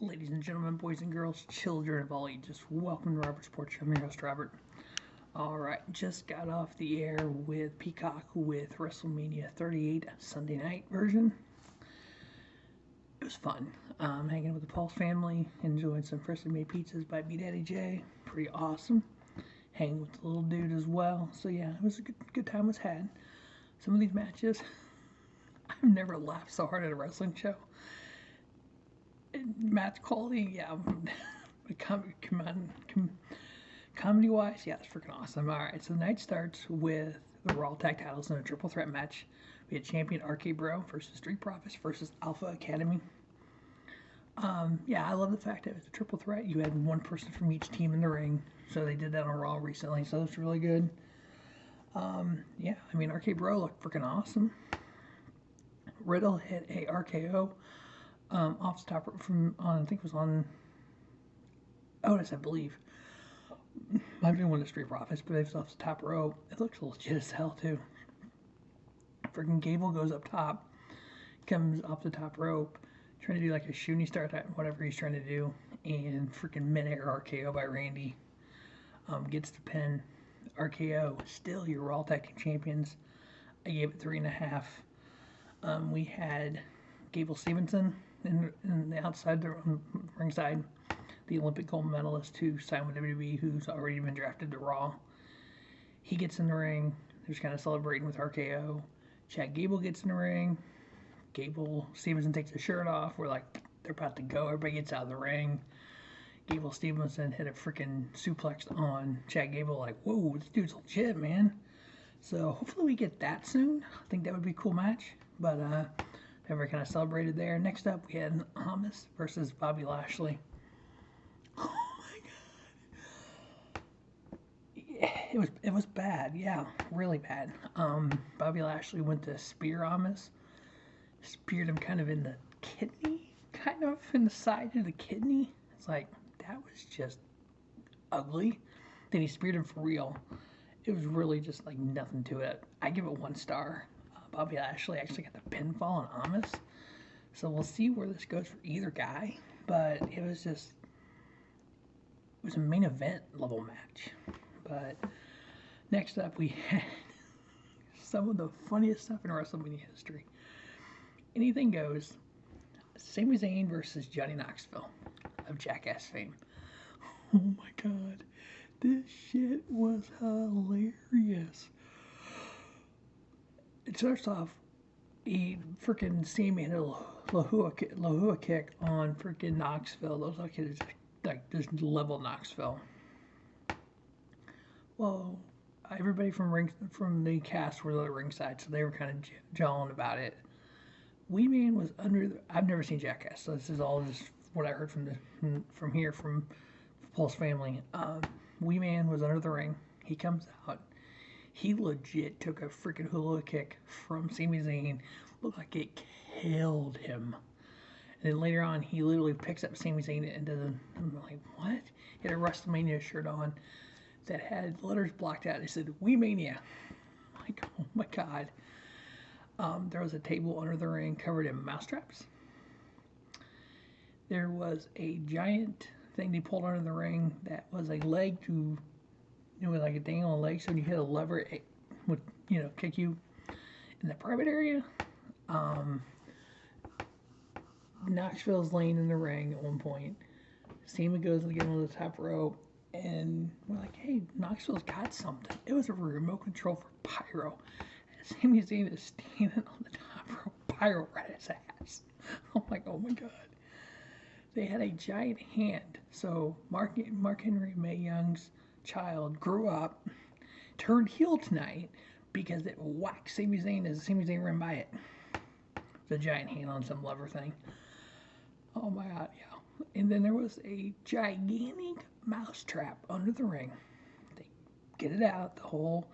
Ladies and gentlemen, boys and girls, children of all ages, welcome to Robert's Porch. I'm your host, Robert. Alright, just got off the air with Peacock with WrestleMania 38 Sunday night version. It was fun. Hanging with the Pulse family, enjoying some freshly made pizzas by B Daddy J. Pretty awesome. Hanging with the little dude as well. So yeah, it was a good time was had. Some of these matches, I've never laughed so hard at a wrestling show. Match quality, yeah. Comedy-wise, yeah, it's freaking awesome. Alright, so the night starts with the Raw Tag Titles in a triple threat match. We had champion RK Bro versus Street Profits versus Alpha Academy. Yeah, I love the fact that it was a triple threat. You had one person from each team in the ring. So they did that on Raw recently, so it's really good. Yeah, I mean, RK Bro looked freaking awesome. Riddle hit a RKO. Off the top from I think it was on Otis, I believe. Might have been one of the Street Profits, but it was off the top rope. It looks legit as hell too. Freaking Gable goes up top, comes off the top rope, trying to do like a shooting star type, whatever he's trying to do, and freaking mid-air RKO by Randy. Gets the pin. RKO, still your Raw Tag Team Champions. I gave it 3.5. We had Gable Stevenson in the outside, the ringside, the Olympic gold medalist who signed with WWE, who's already been drafted to Raw. He gets in the ring. They're just kind of celebrating with RKO. Chad Gable gets in the ring. Gable Stevenson takes his shirt off. We're like, they're about to go. Everybody gets out of the ring. Gable Stevenson hit a freaking suplex on Chad Gable. Like, whoa, this dude's legit, man. So hopefully we get that soon. I think that would be a cool match. But everybody kind of celebrated there. Next up, we had Omos versus Bobby Lashley. Oh my god. It was bad, yeah, really bad. Bobby Lashley went to spear Omos. Speared him kind of in the kidney, kind of in the side of the kidney. It's like, that was just ugly. Then he speared him for real. It was really just like nothing to it. I give it 1 star. Bobby Lashley actually got the pinfall on Omos. So we'll see where this goes for either guy. But it was a main event level match. But next up we had some of the funniest stuff in WrestleMania history. Anything goes. Sami Zayn versus Johnny Knoxville of Jackass fame. Oh my god. This shit was hilarious. It starts off, he freaking Sami hit a Lahua kick on freaking Knoxville. Those kids like this level Knoxville. Well, everybody from the cast were at ringside, so they were kind of jawing about it. Wee Man was I've never seen Jackass, so this is all just what I heard from Pulse family. Wee Man was under the ring. He comes out. He legit took a freaking hula kick from Sami Zayn. Looked like it killed him. And then later on, he literally picks up Sami Zayn and does I'm like, what? He had a WrestleMania shirt on that had letters blocked out. It said, We Mania. I'm like, oh my god. There was a table under the ring covered in mousetraps. There was a giant thing they pulled under the ring that was a leg to... It was like a dangling leg, so when you hit a lever, it would, kick you in the private area. Knoxville's laying in the ring at one point. Sami goes to get on the top rope, and we're like, hey, Knoxville's got something. It was a remote control for pyro. And Sami Zayn is standing on the top rope, pyro right at his ass. I'm like, oh my god. They had a giant hand. So Mark Henry Mae Young's child grew up, turned heel tonight because it whacked Sami Zayn as Sami Zayn ran by it. The giant hand on some lever thing. Oh my god, yeah. And then there was a gigantic mousetrap under the ring. They get it out, the whole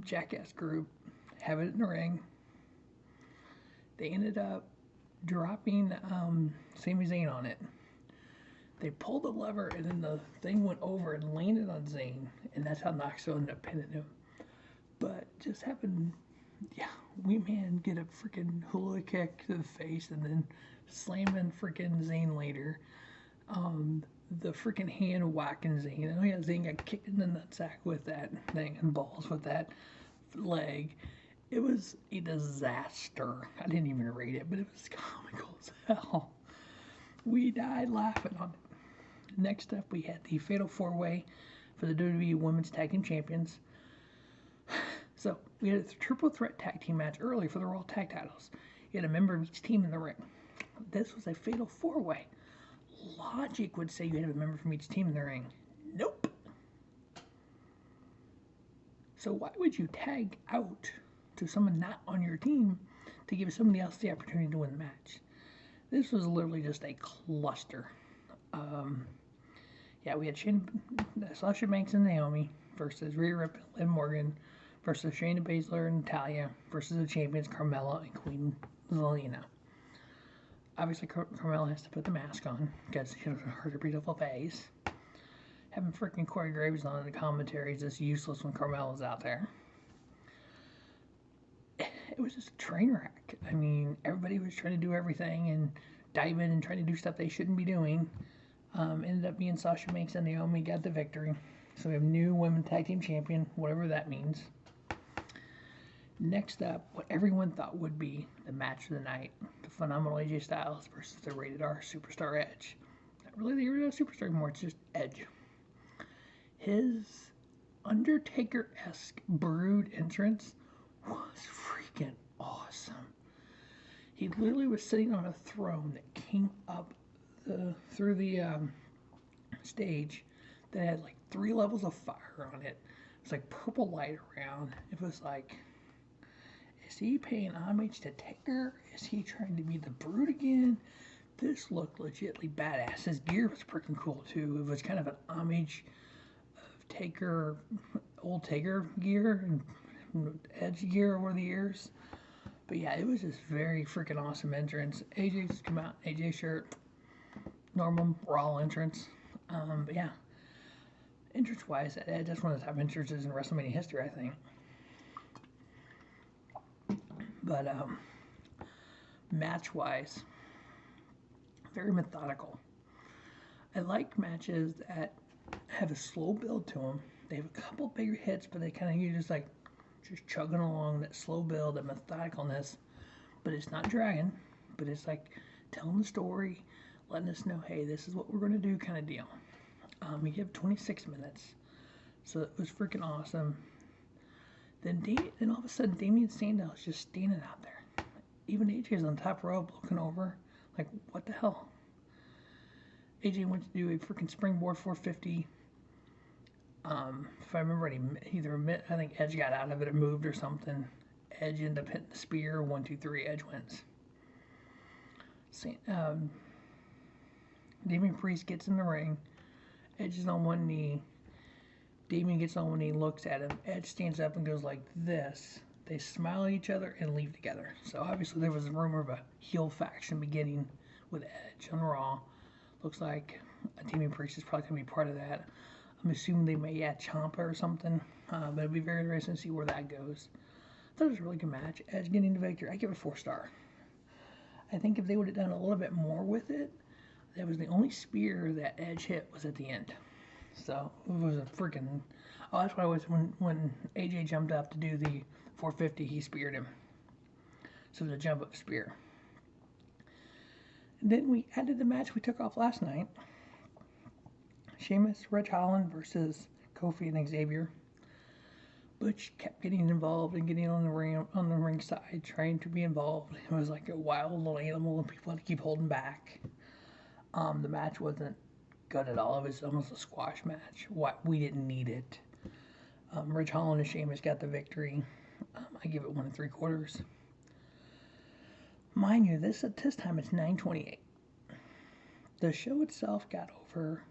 Jackass group have it in the ring. They ended up dropping Sami Zayn on it. They pulled the lever, and then the thing went over and landed on Zayn, and that's how Knoxville ended up pinning him. But just happened Yeah, we man get a freaking hula kick to the face and then slamming freaking Zayn later. The freaking hand whacking Zayn. Oh yeah, Zayn got kicked in the nutsack with that thing and balls with that leg. It was a disaster. I didn't even rate it, but it was comical as hell. We died laughing on it. Next up, we had the Fatal 4-Way for the WWE Women's Tag Team Champions. So, we had a triple threat tag team match early for the Raw Tag titles. You had a member of each team in the ring. This was a Fatal 4-Way. Logic would say you had a member from each team in the ring. Nope. So why would you tag out to someone not on your team to give somebody else the opportunity to win the match? This was literally just a cluster. Yeah, we had Sasha Banks and Naomi versus Rhea, Ripley, and Morgan versus Shayna, Baszler, and Natalya versus the champions Carmella and Queen Zelina. Obviously, Carmella has to put the mask on because she doesn't hurt her beautiful face. Having freaking Corey Graves on in the commentary is just useless when Carmella's out there. It was just a train wreck. I mean, everybody was trying to do everything and dive in and trying to do stuff they shouldn't be doing. Ended up being Sasha Banks and Naomi got the victory. So we have new women's tag team champion, whatever that means. Next up, what everyone thought would be the match of the night, the phenomenal AJ Styles versus the rated R superstar Edge. Not really the rated R superstar anymore, it's just Edge. His Undertaker-esque Brood entrance was freaking awesome. He literally was sitting on a throne that came up through the stage that had like 3 levels of fire on it. It's like purple light around. It was like, is he paying homage to Taker? Is he trying to be the Brood again? This looked legitimately badass. His gear was freaking cool too. It was kind of an homage of Taker, old Taker gear and Edge gear over the years. But yeah, it was just very freaking awesome entrance. AJ's come out, AJ shirt, normal Raw entrance. But yeah, entrance-wise, Edge, that's one of the top entrances in WrestleMania history, I think. But match-wise, very methodical. I like matches that have a slow build to them. They have a couple bigger hits, but they kind of, you're just like, just chugging along, that slow build, that methodicalness. But it's not dragging, but it's like telling the story, letting us know, hey, this is what we're going to do kind of deal. We have 26 minutes, so it was freaking awesome. Then all of a sudden, Damien Sandow is just standing out there. Even AJ's on top rope looking over, like, what the hell? AJ went to do a freaking springboard 450. If I remember right, I think Edge got out of it or moved or something. Edge ended up hitting the spear. 1, 2, 3. Edge wins. Damian Priest gets in the ring. Edge is on one knee. Damien gets on one knee, looks at him. Edge stands up and goes like this. They smile at each other and leave together. So obviously there was a rumor of a heel faction beginning with Edge on Raw. Looks like Damian Priest is probably going to be part of that. I'm assuming they may add Ciampa or something. But it'll be very interesting to see where that goes. I thought it was a really good match. Edge getting the victory. I give it a 4-star. I think if they would have done a little bit more with it, that was the only spear that Edge hit was at the end. So it was a freaking. Oh, that's why it was when AJ jumped up to do the 450, he speared him. So it was a jump up spear. And then we added the match we took off last night. Sheamus, Holland versus Kofi and Xavier. Butch kept getting involved and getting on the ring side, trying to be involved. It was like a wild little animal, and people had to keep holding back. The match wasn't good at all. It was almost a squash match. We didn't need it. Holland and Sheamus got the victory. I give it 1 3/4. Mind you, this time it's 9:28. The show itself got over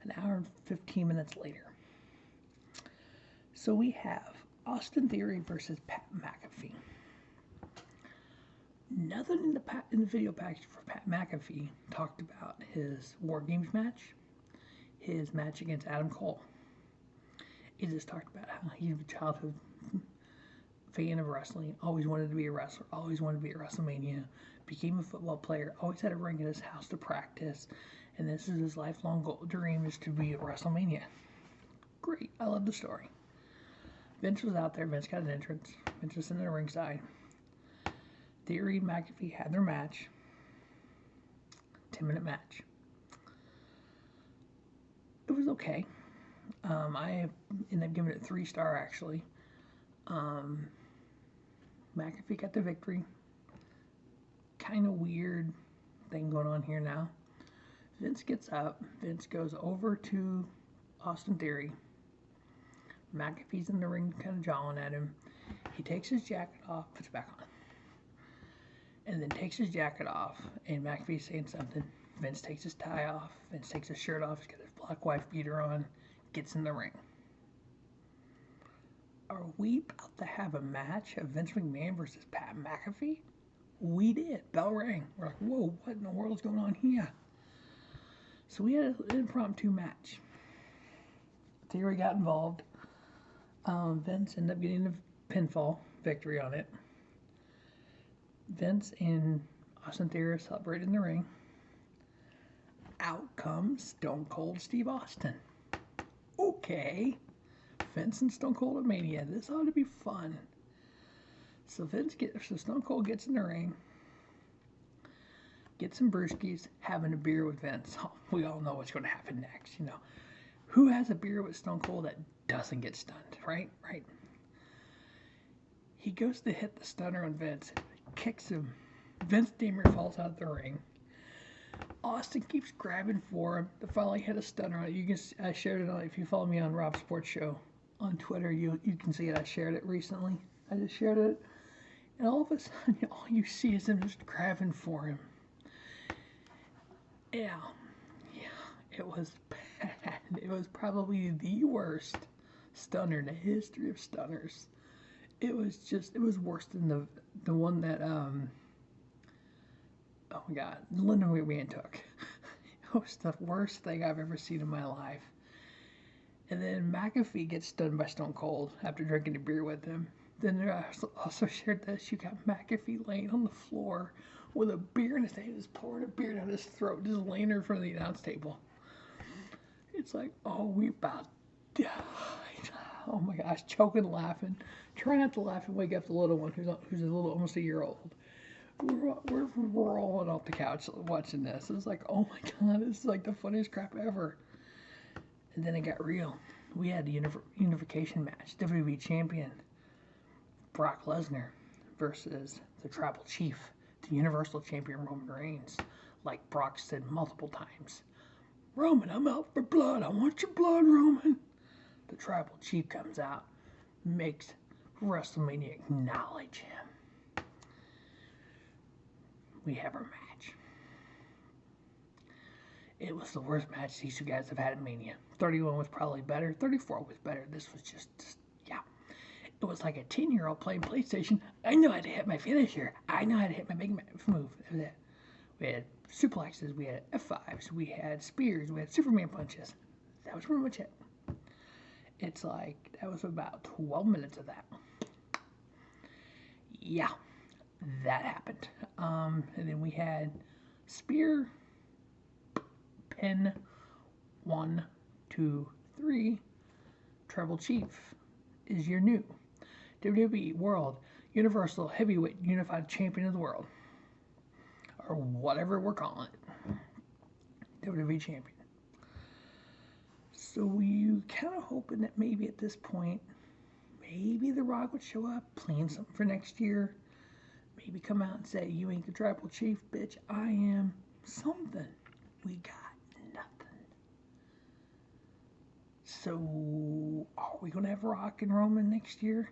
an hour and 15 minutes later. So we have Austin Theory versus Pat McAfee. Nothing in the video package for Pat McAfee talked about his War Games match, his match against Adam Cole. It just talked about how he's a childhood fan of wrestling, always wanted to be a wrestler, always wanted to be at WrestleMania, became a football player, always had a ring in his house to practice, and this is his lifelong goal, dream is to be at WrestleMania. Great, I love the story. Vince was out there, Vince got an entrance, Vince was in the ringside. Theory, McAfee had their match, 10-minute match. It was okay. I ended up giving it 3-star actually. McAfee got the victory. Kind of weird thing going on here now. Vince gets up. Vince goes over to Austin Theory. McAfee's in the ring kind of jawing at him. He takes his jacket off, puts it back on. And then takes his jacket off, and McAfee's saying something. Vince takes his tie off. Vince takes his shirt off. He's got his black wife beater on. Gets in the ring. Are we about to have a match of Vince McMahon versus Pat McAfee? We did. Bell rang. We're like, whoa, what in the world is going on here? So we had an impromptu match. Theory got involved. Vince ended up getting the pinfall victory on it. Vince and Austin Theory celebrated in the ring. Out comes Stone Cold Steve Austin. Okay. Vince and Stone Cold at Mania. This ought to be fun. So Stone Cold gets in the ring, gets some brewskis, having a beer with Vince. Oh, we all know what's going to happen next, you know. Who has a beer with Stone Cold that doesn't get stunned, right? Right. He goes to hit the stunner on Vince, kicks him. Vince damn near falls out of the ring. Austin keeps grabbing for him. The finally hit a stunner on it. You can. I shared it on. If you follow me on Rob's Sports Show on Twitter, you can see it. I shared it recently. I just shared it, and all of a sudden, all you see is him just grabbing for him. Yeah, it was bad. It was probably the worst stunner in the history of stunners. It was worse than the one that oh my God, Linda McMahon took. It was the worst thing I've ever seen in my life. And then McAfee gets stunned by Stone Cold after drinking a beer with him. Then I also shared this. You got McAfee laying on the floor with a beer in his hand, just pouring a beer down his throat, just laying there in front of the announce table. It's like, oh, we about died. Oh my gosh, choking, laughing. Try not to laugh and wake up the little one who's almost a year old. We're rolling off the couch watching this. It's like, oh my God, this is like the funniest crap ever. And then it got real. We had the Unification match. WWE Champion Brock Lesnar versus the Tribal Chief, the Universal Champion Roman Reigns. Like Brock said multiple times, Roman, I'm out for blood. I want your blood, Roman. The Tribal Chief comes out, makes WrestleMania acknowledge him. We have our match. It was the worst match these two guys have had at Mania. 31 was probably better. 34 was better. This was just yeah. It was like a 10-year-old playing PlayStation. I know how to hit my finisher. I know how to hit my big move. We had suplexes. We had F5s. We had spears. We had Superman punches. That was pretty much it. It's like, that was about 12 minutes of that. Yeah, that happened. And then we had spear, pin, 1, 2, 3. Tribal Chief is your new WWE World Universal Heavyweight Unified Champion of the World, or whatever we're calling it. WWE Champion. So we kind of hoping that maybe at this point, maybe The Rock would show up, plan something for next year. Maybe come out and say, you ain't the Tribal Chief, bitch. I am something. We got nothing. So, are we going to have Rock and Roman next year?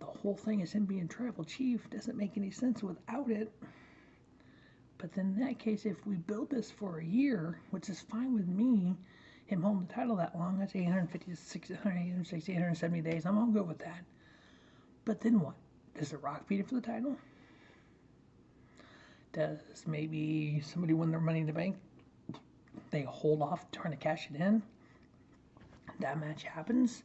The whole thing is him being Tribal Chief. Doesn't make any sense without it. But then in that case, if we build this for a year, which is fine with me, him holding the title that long, that's 850, 860, 870 days. I'm all good with that. But then what? Does The Rock beat him for the title? Does maybe somebody win their Money in the Bank? They hold off trying to cash it in. That match happens.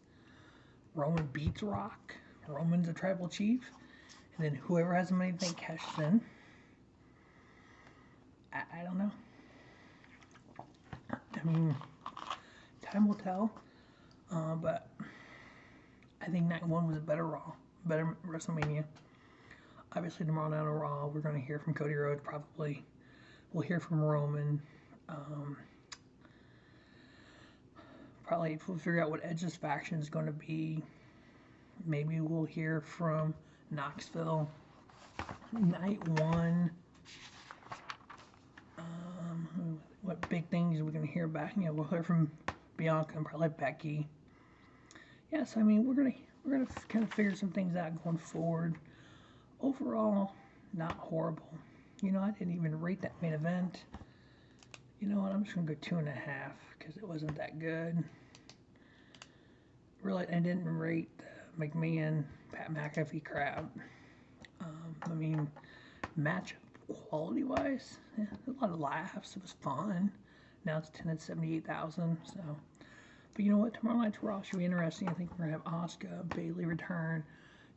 Roman beats Rock. Roman's a tribal chief, and then whoever has the money to think cashes in. I don't know. I mean, time will tell. But I think night one was a better Raw, better WrestleMania. Obviously, tomorrow night on Raw, we're going to hear from Cody Rhodes probably. We'll hear from Roman. Probably we'll figure out what Edge's faction is going to be. Maybe we'll hear from Knoxville. Night one. What big things are we going to hear back? You know, we'll hear from Bianca and probably Becky. Yes, I mean we're gonna kind of figure some things out going forward. Overall, not horrible. You know, I didn't even rate that main event. You know what? I'm just gonna go 2.5 because it wasn't that good. Really, I didn't rate the McMahon Pat McAfee crowd. I mean, matchup quality wise, yeah, a lot of laughs. It was fun. Now it's 10 at 78,000. So, but you know what? Tomorrow night's Raw should be interesting. I think we're gonna have Asuka, Bayley return,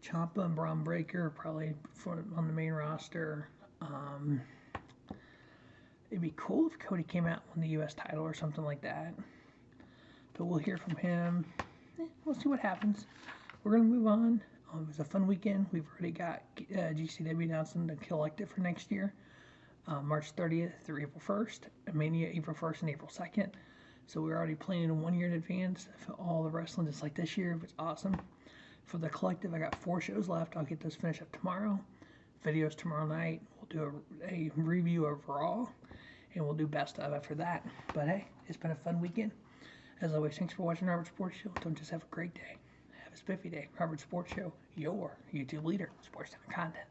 Ciampa and Braun Breaker probably on the main roster. It'd be cool if Cody came out and won the U.S. title or something like that. But we'll hear from him. We'll see what happens. We're gonna move on. It was a fun weekend. We've already got GCW announcing the collective for next year, March 30th through April 1st, Mania April 1st and April 2nd. So we're already planning 1 year in advance for all the wrestling, just like this year. It's awesome. For the collective, I got 4 shows left. I'll get those finished up tomorrow. Videos tomorrow night. We'll do a review of Raw, and we'll do best of after that. But hey, it's been a fun weekend. As always, thanks for watching Robert Sports Show. Don't just have a great day. Have a spiffy day. Robert Sports Show, your YouTube leader, sports content.